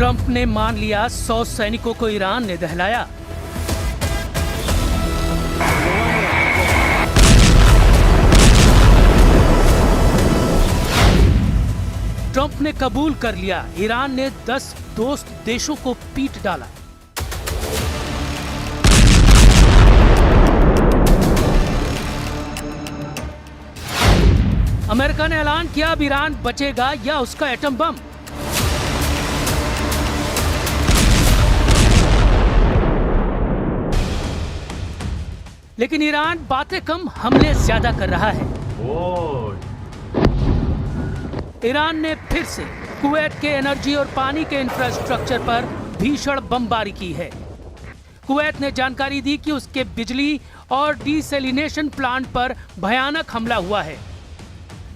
Trump ने मान लिया 100 सैनिकों को ईरान ने दहलाया। ट्रंप ने कबूल कर लिया, ईरान ने 10 दोस्त देशों को पीट डाला। अमेरिका ने ऐलान किया अब ईरान बचेगा या उसका एटम बम। लेकिन ईरान बातें कम, हमले ज्यादा कर रहा है। ईरान ने फिर से कुवैत के एनर्जी और पानी के इंफ्रास्ट्रक्चर पर भीषण बमबारी की है। कुवैत ने जानकारी दी कि उसके बिजली और डिसैलिनेशन प्लांट पर भयानक हमला हुआ है।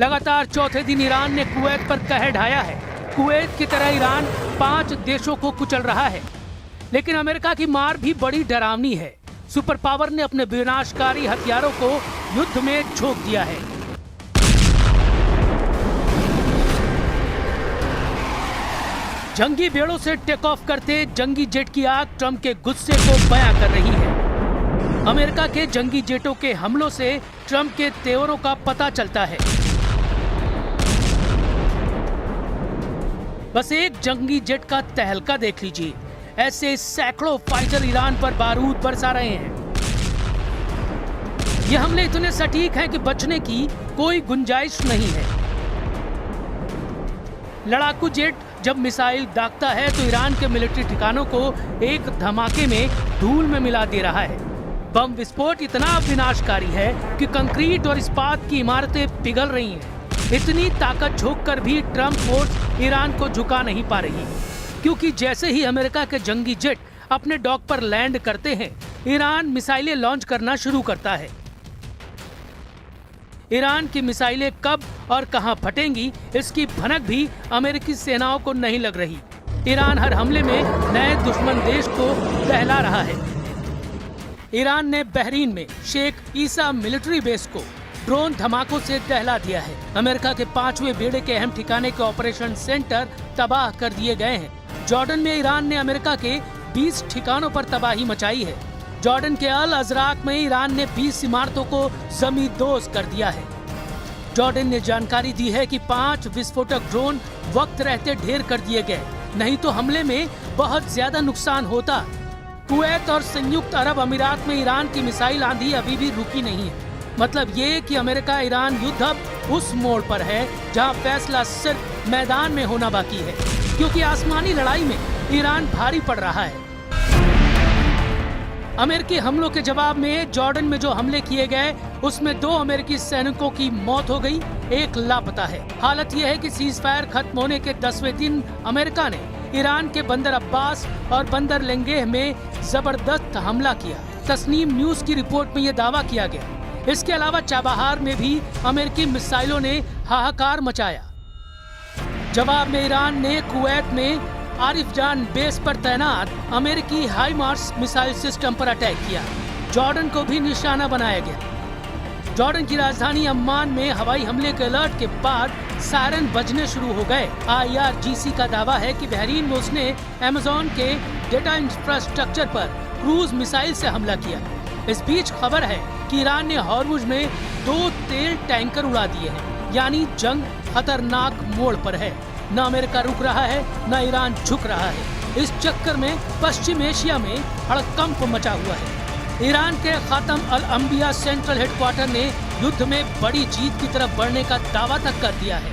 लगातार चौथे दिन ईरान ने कुवैत पर कहर ढाया है। कुवैत की तरह ईरान 5 देशों को कुचल रहा है। लेकिन अमेरिका की मार भी बड़ी डरावनी है। सुपर पावर ने अपने विनाशकारी हथियारों को युद्ध में झोंक दिया है। जंगी बेड़ों से टेक ऑफ करते जंगी जेट की आग ट्रंप के गुस्से को बयां कर रही है। अमेरिका के जंगी जेटों के हमलों से ट्रंप के तेवरों का पता चलता है। बस एक जंगी जेट का तहलका देख लीजिए, ऐसे सैकड़ों फाइटर ईरान पर बारूद बरसा रहे हैं। ये हमले इतने सटीक हैं कि बचने की कोई गुंजाइश नहीं है। लड़ाकू जेट जब मिसाइल दागता है तो ईरान के मिलिट्री ठिकानों को एक धमाके में धूल में मिला दे रहा है। बम विस्फोट इतना विनाशकारी है कि कंक्रीट और इस्पात की इमारतें पिघल रही हैं। इतनी ताकत झोंक कर भी ट्रंप फोर्स ईरान को झुका नहीं पा रही, क्योंकि जैसे ही अमेरिका के जंगी जेट अपने डॉक पर लैंड करते हैं, ईरान मिसाइलें लॉन्च करना शुरू करता है। ईरान की मिसाइलें कब और कहां फटेंगी, इसकी भनक भी अमेरिकी सेनाओं को नहीं लग रही। ईरान हर हमले में नए दुश्मन देश को दहला रहा है। ईरान ने बहरीन में शेख ईसा मिलिट्री बेस को ड्रोन धमाकों से दहला दिया है। अमेरिका के 5वें बेड़े के अहम ठिकाने के ऑपरेशन सेंटर तबाह कर दिए गए हैं। जॉर्डन में ईरान ने अमेरिका के 20 ठिकानों पर तबाही मचाई है। जॉर्डन के अल अजराक में ईरान ने 20 इमारतों को जमींदोज कर दिया है। जॉर्डन ने जानकारी दी है कि 5 विस्फोटक ड्रोन वक्त रहते ढेर कर दिए गए, नहीं तो हमले में बहुत ज्यादा नुकसान होता। कुवैत और संयुक्त अरब अमीरात में ईरान की मिसाइल आंधी अभी भी रुकी नहीं है। मतलब ये कि अमेरिका ईरान युद्ध अब उस मोड़ पर है जहां फैसला सिर्फ मैदान में होना बाकी है, क्योंकि आसमानी लड़ाई में ईरान भारी पड़ रहा है। अमेरिकी हमलों के जवाब में जॉर्डन में जो हमले किए गए उसमें 2 अमेरिकी सैनिकों की मौत हो गई, 1 लापता है। हालत यह है कि सीज फायर खत्म होने के 10वें दिन अमेरिका ने ईरान के बंदर अब्बास और बंदर लेंगेह में जबरदस्त हमला किया। तस्नीम न्यूज की रिपोर्ट में यह दावा किया गया। इसके अलावा चाबहार में भी अमेरिकी मिसाइलों ने हाहाकार मचाया। जवाब में ईरान ने कुवैत में आरिफजान बेस पर तैनात अमेरिकी हाइमार्स मिसाइल सिस्टम पर अटैक किया। जॉर्डन को भी निशाना बनाया गया। जॉर्डन की राजधानी अम्मान में हवाई हमले के अलर्ट के बाद सायरन बजने शुरू हो गए। IRGC का दावा है कि बहरीन में उसने अमेज़न के डेटा इंफ्रास्ट्रक्चर पर क्रूज मिसाइल से हमला किया। इस बीच खबर है कि ईरान ने हॉर्मुज में 2 तेल टैंकर उड़ा दिए हैं, यानी जंग खतरनाक मोड़ पर है। न अमेरिका रुक रहा है, न ईरान झुक रहा है। इस चक्कर में पश्चिम एशिया में हड़कंप मचा हुआ है। ईरान के खातम अल अंबिया सेंट्रल हेडक्वार्टर ने युद्ध में बड़ी जीत की तरफ बढ़ने का दावा तक कर दिया है।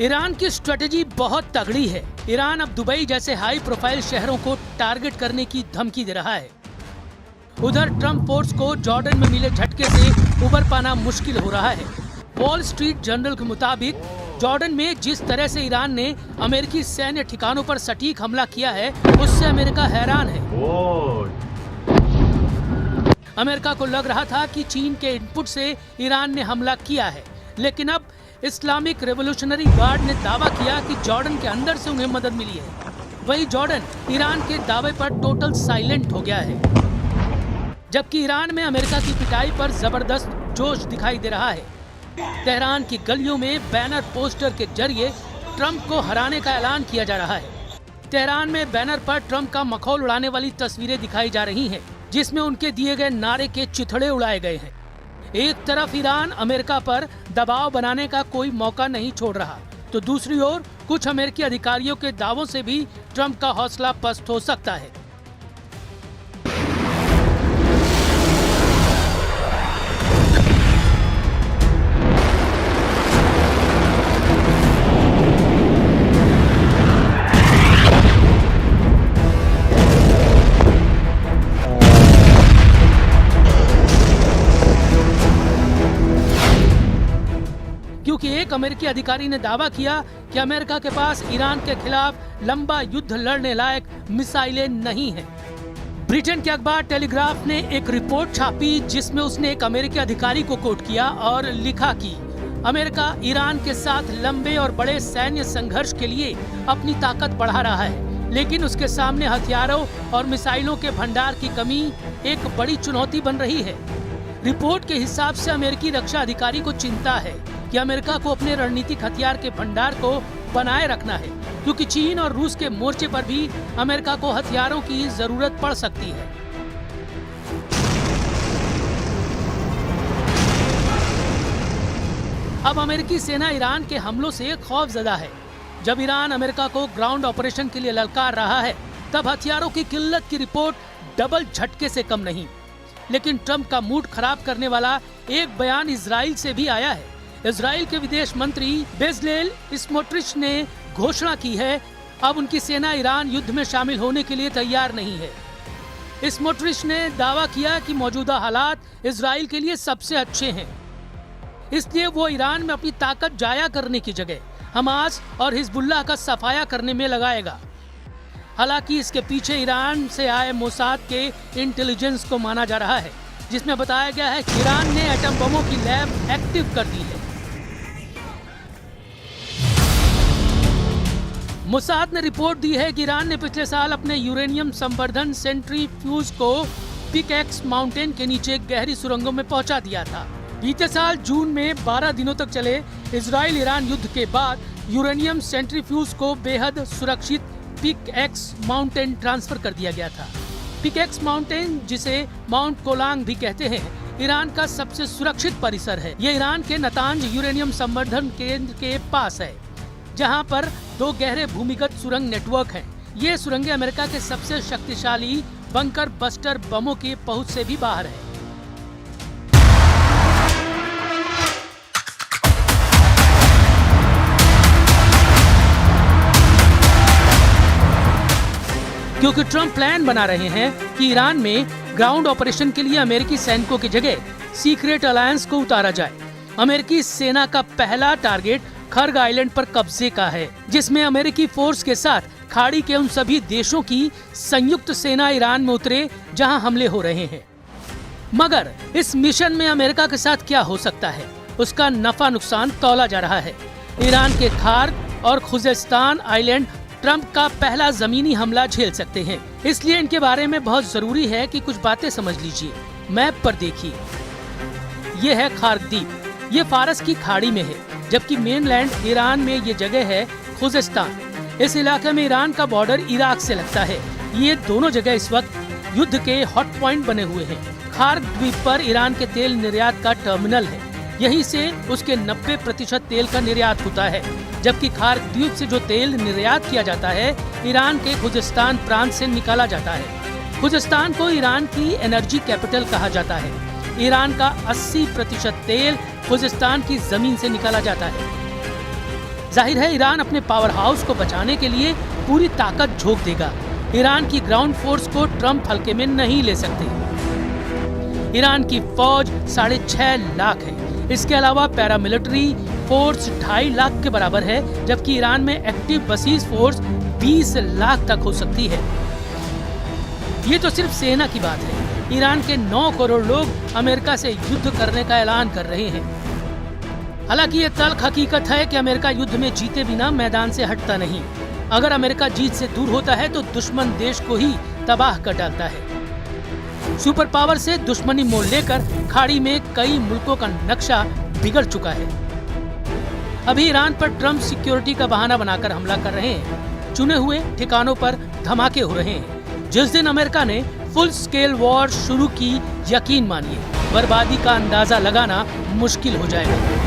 ईरान की स्ट्रेटेजी बहुत तगड़ी है। ईरान अब दुबई जैसे हाई प्रोफाइल शहरों को टारगेट करने की धमकी दे रहा है। उधर ट्रंप फोर्स को जॉर्डन में मिले झटके से उबर पाना मुश्किल हो रहा है। वॉल स्ट्रीट जर्नल के मुताबिक जॉर्डन में जिस तरह से ईरान ने अमेरिकी सैन्य ठिकानों पर सटीक हमला किया है, उससे अमेरिका हैरान है। अमेरिका को लग रहा था कि चीन के इनपुट से ईरान ने हमला किया है, लेकिन अब इस्लामिक रेवोल्यूशनरी गार्ड ने दावा किया कि जॉर्डन के अंदर से उन्हें मदद मिली है। वही जॉर्डन ईरान के दावे पर टोटल साइलेंट हो गया है, जबकि ईरान में अमेरिका की पिटाई पर जबरदस्त जोश दिखाई दे रहा है। तेहरान की गलियों में बैनर पोस्टर के जरिए ट्रंप को हराने का ऐलान किया जा रहा है। तेहरान में बैनर पर ट्रंप का मखौल उड़ाने वाली तस्वीरें दिखाई जा रही हैं, जिसमें उनके दिए गए नारे के चिथड़े उड़ाए गए हैं। एक तरफ ईरान अमेरिका पर दबाव बनाने का कोई मौका नहीं छोड़ रहा, तो दूसरी ओर कुछ अमेरिकी अधिकारियों के दावों से भी ट्रंप का हौसला पस्त हो सकता है। क्योंकि एक अमेरिकी अधिकारी ने दावा किया कि अमेरिका के पास ईरान के खिलाफ लंबा युद्ध लड़ने लायक मिसाइलें नहीं हैं। ब्रिटेन के अखबार टेलीग्राफ ने एक रिपोर्ट छापी, जिसमें उसने एक अमेरिकी अधिकारी को कोट किया और लिखा कि अमेरिका ईरान के साथ लंबे और बड़े सैन्य संघर्ष के लिए अपनी ताकत बढ़ा रहा है, लेकिन उसके सामने हथियारों और मिसाइलों के भंडार की कमी एक बड़ी चुनौती बन रही है। रिपोर्ट के हिसाब से अमेरिकी रक्षा अधिकारी को चिंता है कि अमेरिका को अपने रणनीतिक हथियार के भंडार को बनाए रखना है, क्योंकि चीन और रूस के मोर्चे पर भी अमेरिका को हथियारों की जरूरत पड़ सकती है। अब अमेरिकी सेना ईरान के हमलों से खौफजदा है। जब ईरान अमेरिका को ग्राउंड ऑपरेशन के लिए ललकार रहा है, तब हथियारों की किल्लत की रिपोर्ट डबल झटके से कम नहीं। लेकिन ट्रंप का मूड खराब करने वाला एक बयान इजराइल से भी आया है। इजराइल के विदेश मंत्री बेजलेल स्मोट्रिच ने घोषणा की है, अब उनकी सेना ईरान युद्ध में शामिल होने के लिए तैयार नहीं है। स्मोट्रिच ने दावा किया कि मौजूदा हालात इजराइल के लिए सबसे अच्छे हैं, इसलिए वो ईरान में अपनी ताकत जाया करने की जगह हमास और हिजबुल्लाह का सफाया करने में लगाएगा। हालांकि इसके पीछे ईरान से आए मोसाद के इंटेलिजेंस को माना जा रहा है, जिसमें बताया गया है कि ईरान ने एटम बमों की लैब एक्टिव कर दी है। मोसाद ने रिपोर्ट दी है कि ईरान ने पिछले साल अपने यूरेनियम संवर्धन सेंट्रीफ्यूज को पिकैक्स माउंटेन के नीचे गहरी सुरंगों में पहुंचा दिया था। बीते साल जून में 12 दिनों तक चले इजराइल ईरान युद्ध के बाद यूरेनियम सेंट्रीफ्यूज को बेहद सुरक्षित पिकैक्स माउंटेन ट्रांसफर कर दिया गया था। पिकैक्स माउंटेन, जिसे माउंट कोलांग भी कहते हैं, ईरान का सबसे सुरक्षित परिसर है। ये ईरान के नतांज यूरेनियम संवर्धन केंद्र के पास है, जहां पर 2 गहरे भूमिगत सुरंग नेटवर्क हैं। ये सुरंगें अमेरिका के सबसे शक्तिशाली बंकर बस्टर बमों की पहुंच से भी बाहर है। क्योंकि ट्रंप प्लान बना रहे हैं कि ईरान में ग्राउंड ऑपरेशन के लिए अमेरिकी सैनिकों की जगह सीक्रेट अलायंस को उतारा जाए। अमेरिकी सेना का पहला टारगेट खर्ग आइलैंड पर कब्जे का है, जिसमें अमेरिकी फोर्स के साथ खाड़ी के उन सभी देशों की संयुक्त सेना ईरान में उतरे जहां हमले हो रहे हैं। मगर इस मिशन में अमेरिका के साथ क्या हो सकता है, उसका नफा नुकसान तौला जा रहा है। ईरान के खार्ग और खुजेस्तान आइलैंड ट्रंप का पहला जमीनी हमला झेल सकते हैं, इसलिए इनके बारे में बहुत जरूरी है कि कुछ बातें समझ लीजिए। मैप पर देखिए, ये है खार्ग द्वीप, ये फारस की खाड़ी में है, जबकि मेनलैंड ईरान में ये जगह है खुजेस्तान। इस इलाके में ईरान का बॉर्डर इराक से लगता है। ये दोनों जगह इस वक्त युद्ध के हॉट पॉइंट बने हुए हैं। खार्ग द्वीप पर ईरान के तेल निर्यात का टर्मिनल है, यहीं से उसके 90% तेल का निर्यात होता है, जबकि खार्ग द्वीप से जो तेल निर्यात किया जाता है ईरान के खुजेस्तान प्रांत से निकाला जाता है। खुजेस्तान को ईरान की एनर्जी कैपिटल कहा जाता है। ईरान का 80% तेल खुजेस्तान की जमीन से निकाला जाता है। जाहिर है ईरान अपने पावर हाउस को बचाने के लिए पूरी ताकत झोंक देगा। ईरान की ग्राउंड फोर्स को ट्रंप हल्के में नहीं ले सकते। ईरान की फौज 6.5 लाख है। इसके अलावा पैरामिलिट्री फोर्स 2.5 लाख के बराबर है, जबकि ईरान में एक्टिव बसीज फोर्स 20 लाख तक हो सकती है। ये तो सिर्फ सेना की बात है। ईरान के 9 करोड़ लोग अमेरिका से युद्ध करने का ऐलान कर रहे हैं। हालांकि ये तल्ख हकीकत है कि अमेरिका युद्ध में जीते बिना मैदान से हटता नहीं। अगर अमेरिका जीत से दूर होता है तो दुश्मन देश को ही तबाह कर डालता है। सुपर पावर से दुश्मनी मोड़ लेकर खाड़ी में कई मुल्कों का नक्शा बिगड़ चुका है। अभी ईरान पर ट्रम्प सिक्योरिटी का बहाना बनाकर हमला कर रहे हैं। चुने हुए ठिकानों पर धमाके हो रहे हैं। जिस दिन अमेरिका ने फुल स्केल वॉर शुरू की, यकीन मानिए बर्बादी का अंदाजा लगाना मुश्किल हो जाएगा।